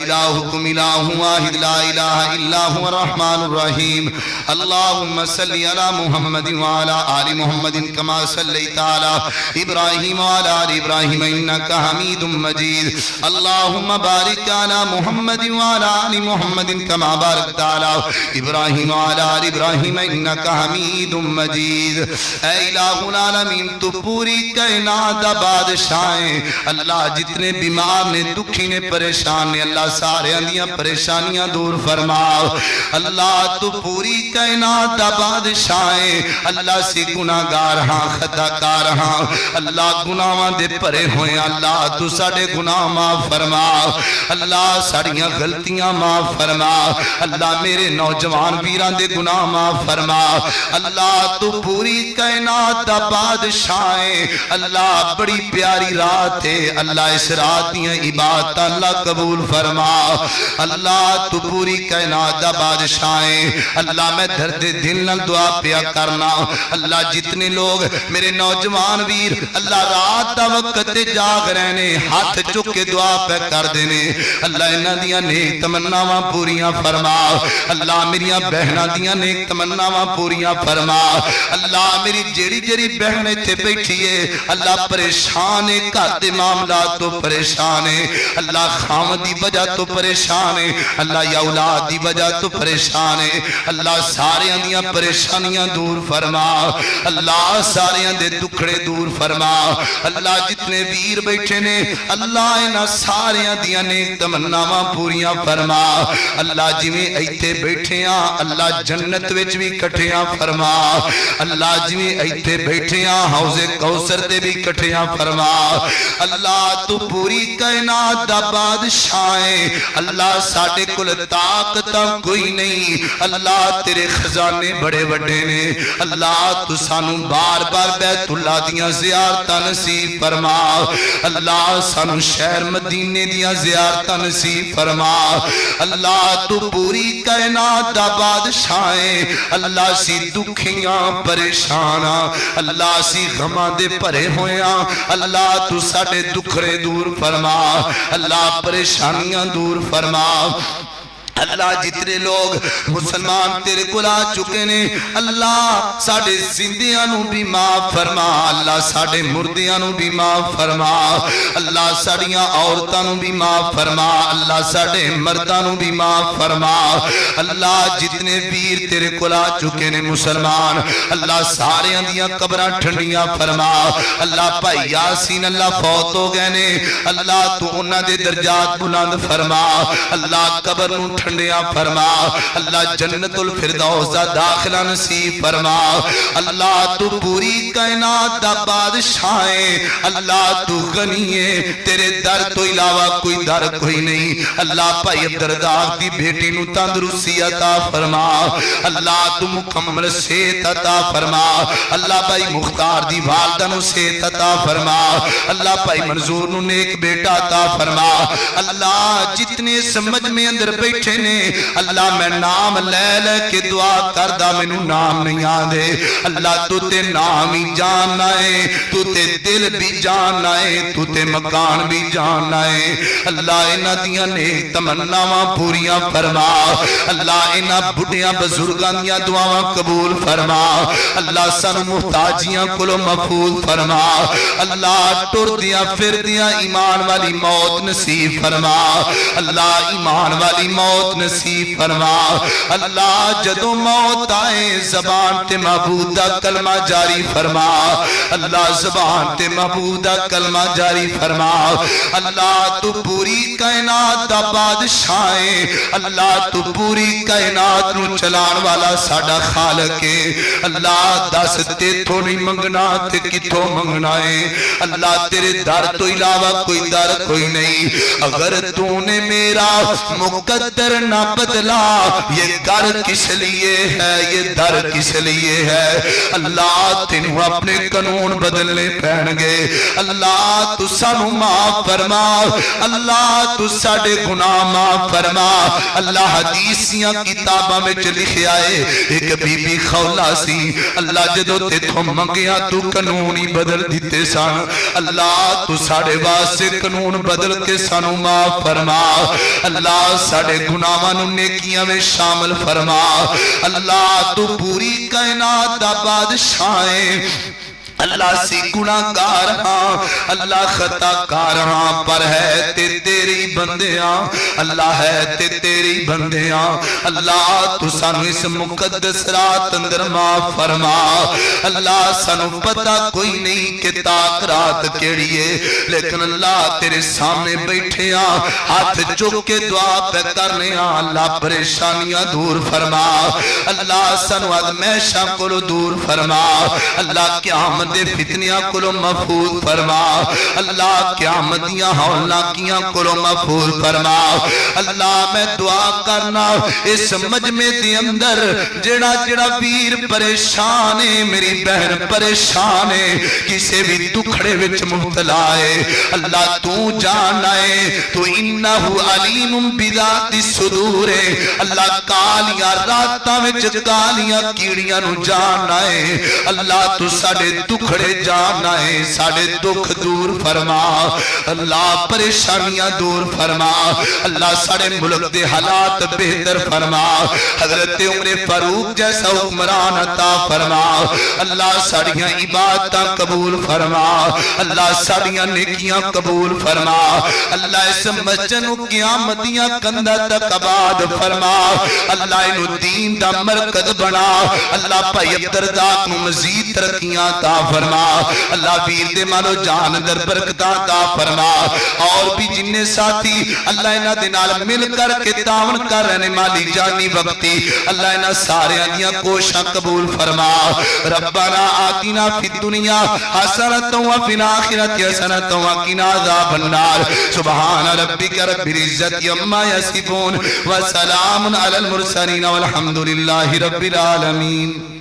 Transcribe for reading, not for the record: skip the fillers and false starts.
وإلهكم إله واحد لا إله إلا هو الرحمن الرحيم اللهم صل على محمد وعلى آل محمد كما صليت على إبراهيم وعلى آل إبراهيم إنك حميد مجيد اللهم بارك على محمد وعلى آل محمد كما باركت على إبراهيم وعلى آل إبراهيم إنك حميد مجيد اے الہ العالمین تو پوری کائنات دا بادشاہ ہے اللہ جتنے بیمار نے دکھی نے پریشان نے اللہ سارے اندیاں پریشانیاں دور فرماؤ اللہ تو پوری کائنات دا بادشاہ ہے اللہ سی گناہگار ہاں خطا کار ہاں اللہ گناہاں دے پرے ہوئے اللہ تو ساڑے گناہ معاف فرماؤ اللہ ساڑیاں غلطیاں معاف فرماؤ اللہ میرے نوجوان ویران دے گناہ معاف فرماؤ اللہ تو پوری کائنات دا بادشاہ ہے اللہ بڑی پیاری رات ہے اللہ اس رات دیاں عبادت اللہ قبول فرما اللہ تو پوری کائنات دا بادشاہ ہے اللہ میں درد دل نال دعا پیا کرنا اللہ جتنے لوگ میرے نوجوان ویر اللہ رات دا وقت جاگ رہنے ہاتھ چک کے دعا پہ کر دینے اللہ انہاں دیاں نیک تمناواں پوریاں فرما اللہ میریاں بہناں دیاں نیک تمناواں پوریاں فرما اللہ میری جیڑی جیڑی بہن تھے بیٹھی ہے اللہ پریشان ہے گھر دے معاملات تو پریشان ہے اللہ خامد دی وجہ تو پریشان ہے اللہ یا اولاد دی وجہ تو پریشان ہے اللہ سارے اندیاں پریشانیاں دور فرما اللہ سارے اندے دکھڑے دور فرما اللہ جتنے ویر بیٹھے نے اللہ انہاں سارے اندیاں نیک تمناواں پوریاں فرما اللہ جویں ایتھے بیٹھے ہاں اللہ جنت وچ بھی کٹھیاں فرما اللہ جویں ایتھے بیٹھے ہاں حوض کوثر دے بھی کٹھیاں فرما اللہ تو پوری کائنات دا بادشاہ ہے اللہ ساڑے کل طاقت کوئی نہیں اللہ تیرے خزانے بڑے بڑے نے اللہ تو سانو بار بار بیت اللہ دیاں زیارتاں نصیب فرما اللہ سانو شہر مدینے دیاں زیارتاں نصیب فرما اللہ تو پوری کائنات دا بادشاہ ہے اللہ سی دکھیاں پریشاناں اللہ سی غماں دے پرے ہویاں اللہ تو ساڑے دکھرے دور فرما اللہ پریشانیاں دور فرما اللہ جتنے لوگ مسلمان تیرے کو آ چکے نے اللہ ساڑے زندیاں نو بھی معاف فرما اللہ ساڑے مردیاں نو بھی معاف فرما اللہ ساڑیاں عورتاں نو بھی معاف فرما اللہ ساڑے مرداں نو بھی معاف فرما اللہ جتنے ویر تیرے کو آ چکے نے مسلمان اللہ سارے اندیاں قبراں ٹھنڈیاں فرما اللہ بھائی یاسین اللہ فوت ہو گئے نے اللہ تو انہاں دے درجات بلند فرما اللہ قبر نو ٹھنڈیاں فرما اللہ جنت الفردوس دا داخلہ نصیب فرما اللہ تو پوری کائنات دا بادشاہ ہے اللہ تو غنی ہے تیرے در تو علاوہ کوئی در کوئی نہیں اللہ بھائی عبدالرزاق دی بیٹی نو تندرستی عطا فرما اللہ تو مکمل صحت عطا فرما اللہ بھائی مختار دی والدہ نو صحت عطا فرما اللہ بھائی منظور نو نیک بیٹا عطا فرما اللہ جتنے سمجھ میں اندر بیٹھے نے اللہ میں نام لے لے کے دعا کردہ میں نو نام نہیں آدھے اللہ تو تے نام ہی جاننا ہے تو تے دل بھی جاننا ہے تو تے مکان بھی جاننا ہے اللہ انہ دیاں نیک تمناواں پوریاں فرما اللہ انہ بڑھیاں بزرگاں دیاں دعاواں قبول فرما اللہ سن محتاجیاں کلو محفوظ فرما اللہ ٹر دیاں پھر دیاں ایمان والی موت نصیب فرما اللہ ایمان والی موت نصیب فرما اللہ جدو موت آئے زبان تے معبودہ کلمہ جاری فرما اللہ زبان تے معبودہ کلمہ جاری فرما اللہ تو پوری کائنات دا بادشاہ ہے اللہ تو پوری کائنات نو چلان والا ساڑا خالق ہے اللہ دس تے تو نہیں منگنا تے کتوں منگنا ہے اللہ تیرے در تو علاوہ کوئی در کوئی نہیں اگر تو نے میرا مقدر نہ بدلا، یہ گھر کس لیے ہے، یہ در کس لیے ہے؟ اللہ تینوں اپنے قانون بدلنے پین گے۔ اللہ تو سانو معاف فرما، اللہ تو ساڈے گناہ معاف فرما۔ اللہ حدیثیاں کتاباں میں لکھیا ہے ایک بی بی خولا سی، اللہ جدو تے تھو منگیا تو قانون ہی بدل دیتے سان۔ اللہ تو ساڈے واسطے قانون بدل کے سانو معاف فرما۔ اللہ ساڈے گناہاں نوں نیکیاں میں شامل فرما۔ اللہ تو پوری کائنات دا بادشاہ ہے۔ اللہ سی گناہگار ہاں، اللہ خطا کار ہاں، پر ہے تے تیری بندیاں، اللہ ہے تے تیری بندیاں۔ اللہ تو سانو اس مقدس رات اندر معاف فرما۔ اللہ سانو پتہ کوئی نہیں کہ تاک رات کیڑی ہے، لیکن اللہ تیرے سامنے بیٹھے ہاں، ہاتھ چک کے دعا پہ کرنے ہاں۔ اللہ پریشانیاں دور فرما، اللہ سانو ازمیشاں کو دور فرما، اللہ قیامت دے فتنیاں کو محفوظ فرما، اللہ قیامتیاں ہولناکیاں کو محفوظ فرما۔ اللہ میں دعا کرنا اس مجمع دے اندر جڑا جڑا ویر پریشان ہے، میری بہن پریشان ہے، کسے بھی دکھڑے وچ مبتلا ہے، اللہ تو جانا ہے، تو انہو علیم بذات الصدور ہے۔ اللہ کالیاں راتاں وچ کالیاں کیڑیاں نو جانا ہے، اللہ تو ساڈے دکھڑے جانا ہے، ساڑے دکھ دور فرما، اللہ پریشانیاں دور فرما، اللہ ساڑے ملک دے حالات بہتر فرما، حضرت عمر فاروق جیسا حکمران عطا فرما، اللہ ساڑیاں عبادتاں قبول فرما، اللہ ساڑیاں نیکیاں قبول فرما، اللہ اس مسجد و قیامتیاں کندہ تک آباد فرما، اللہ انہوں دین دا مرکز بنا، اللہ پائی عبدالرزاق نو مزید ترقیاں عطا فرما، اللہ ویر دے مالو جان در برکتاں عطا فرما، اور بھی جننے ساتھی اللہ انہاں دے نال مل کر کے تعاون کر رہے مالی جانی وقتی، اللہ انہاں سارے دیاں کوشاں قبول فرما۔ ربنا آتنا فی الدنیا حسنۃ وفی الآخرۃ حسنۃ وقنا عذاب النار۔ سبحان ربک رب العزت عما یصفون وسلام علی المرسلین والحمد للہ رب العالمین۔